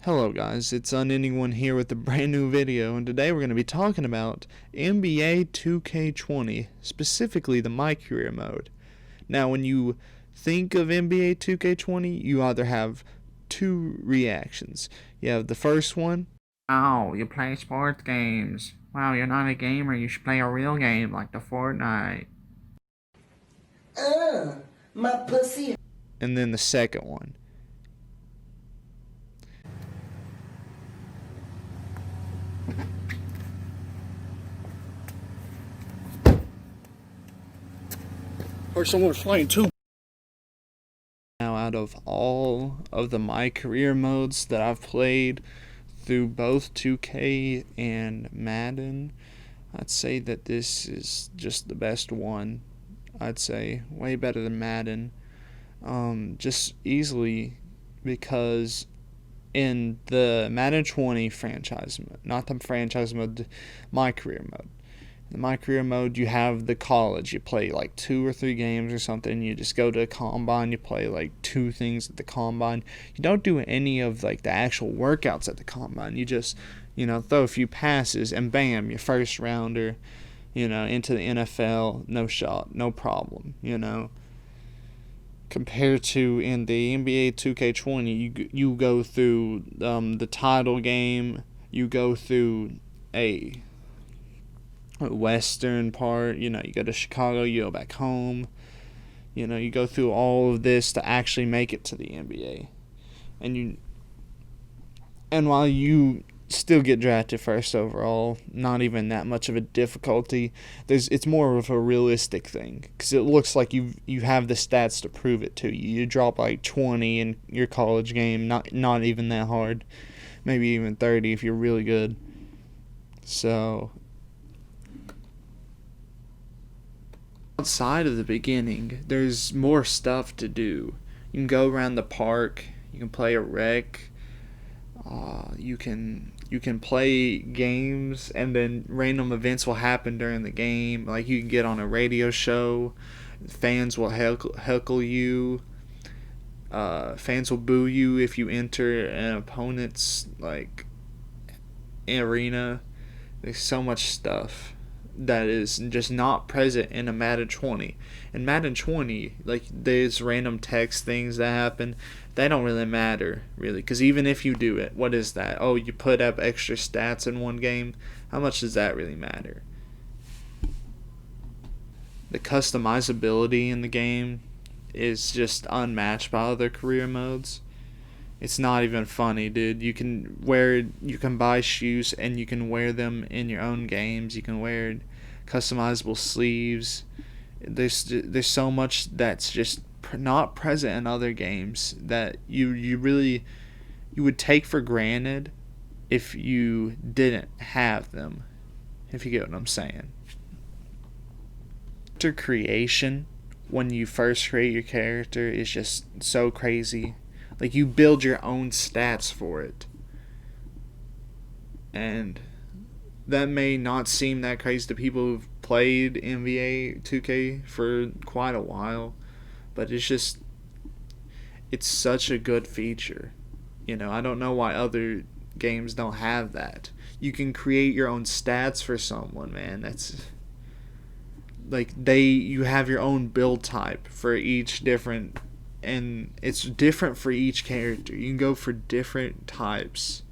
Hello guys, it's Unending One here with a brand new video, and today we're going to be talking about NBA 2K20, specifically the MyCareer mode. Now when you think of NBA 2K20, you either have two reactions. You have the first one, Oh, you play sports games. Wow, you're not a gamer. You should play a real game like the Fortnite. My pussy. and then the second one. Or someone's playing too. Now out of all of the MyCareer modes that I've played through both 2K and Madden, I'd say that this is just the best one. I'd say way better than Madden. Just easily because in the Madden 20 franchise mode, not the franchise mode, MyCareer mode. In the MyCareer mode, you have the college. You play like 2 or 3 games or something. You just go to a combine. You play like 2 things at the combine. You don't do any of like the actual workouts at the combine. You just, throw a few passes and bam, your first rounder, into the NFL, no shot, no problem, Compared to in the NBA 2K20, you go through the title game, you go through a western part, you go to Chicago, you go back home, you go through all of this to actually make it to the NBA. And while you still get drafted first overall, not even that much of a difficulty. It's more of a realistic thing because it looks like you have the stats to prove it to you. You drop like 20 in your college game, not even that hard, maybe even 30 if you're really good. So outside of the beginning, there's more stuff to do. You can go around the park. You can play a rec. You can play games, and then random events will happen during the game. Like you can get on a radio show, fans will heckle you. Fans will boo you if you enter an opponent's like arena. There's so much stuff that is just not present in a Madden 20. In Madden 20, like there's random text things that happen. They don't really matter, really, because even if you do it, what is that? Oh, you put up extra stats in one game. How much does that really matter? The customizability in the game is just unmatched by other career modes. It's not even funny, dude. You can buy shoes and you can wear them in your own games. You can wear customizable sleeves. There's so much that's just not present in other games that you would take for granted if you didn't have them. If you get what I'm saying. Character creation when you first create your character is just so crazy. Like you build your own stats for it. And that may not seem that crazy to people who've played NBA 2K for quite a while, but it's such a good feature. I don't know why other games don't have that. You can create your own stats for someone, man. That's like you have your own build type for each different, and it's different for each character. You can go for different types.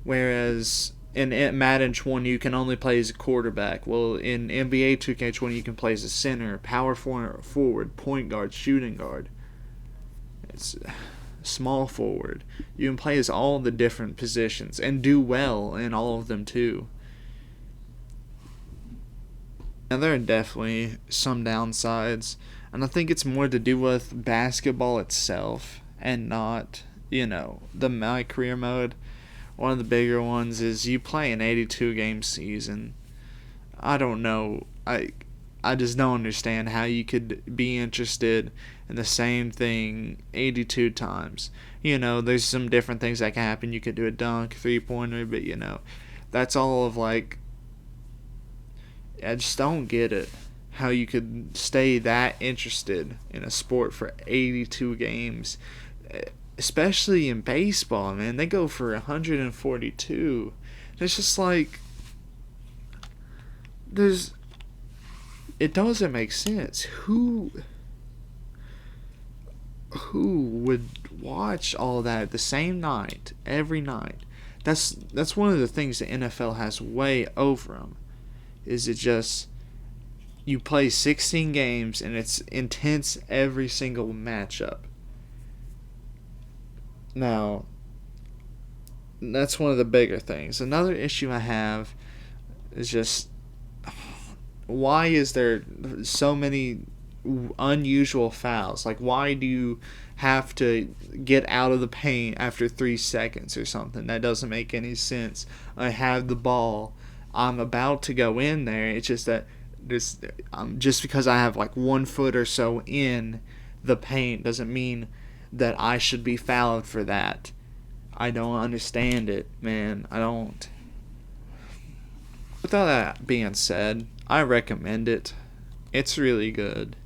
Whereas in Madden 20 you can only play as a quarterback. Well, in NBA 2K20 you can play as a center, power forward, point guard, shooting guard. It's small forward. You can play as all the different positions and do well in all of them too. Now there are definitely some downsides, and I think it's more to do with basketball itself and not, the MyCareer mode. One of the bigger ones is you play an 82 game season. I don't know. I just don't understand how you could be interested in the same thing 82 times. There's some different things that can happen. You could do a dunk, 3-pointer, but that's all of like, I just don't get it. How you could stay that interested in a sport for 82 games. especially in baseball, man, they go for 142. It's just like there's it doesn't make sense. Who would watch all that the same night every night? That's one of the things the NFL has way over them. Is it just you play 16 games and it's intense every single matchup. Now, that's one of the bigger things. Another issue I have is just why is there so many unusual fouls? Like, why do you have to get out of the paint after 3 seconds or something? That doesn't make any sense. I have the ball. I'm about to go in there. It's just that just because I have like 1 foot or so in the paint doesn't mean that I should be fouled for that. I don't understand it, man. I don't. With all that being said, I recommend it. It's really good.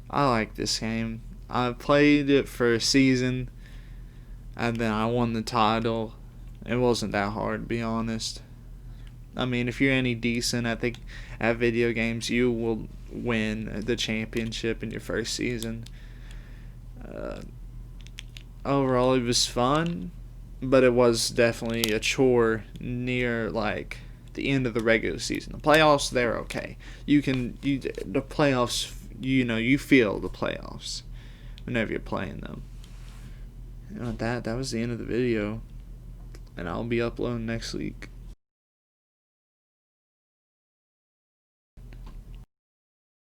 I like this game. I played it for a season, and then I won the title. It wasn't that hard, to be honest. I mean, if you're any decent at video games, you will win the championship in your first season. Overall, it was fun, but it was definitely a chore near like the end of the regular season. The playoffs, they're okay. The playoffs, you feel the playoffs whenever you're playing them. That was the end of the video, and I'll be uploading next week.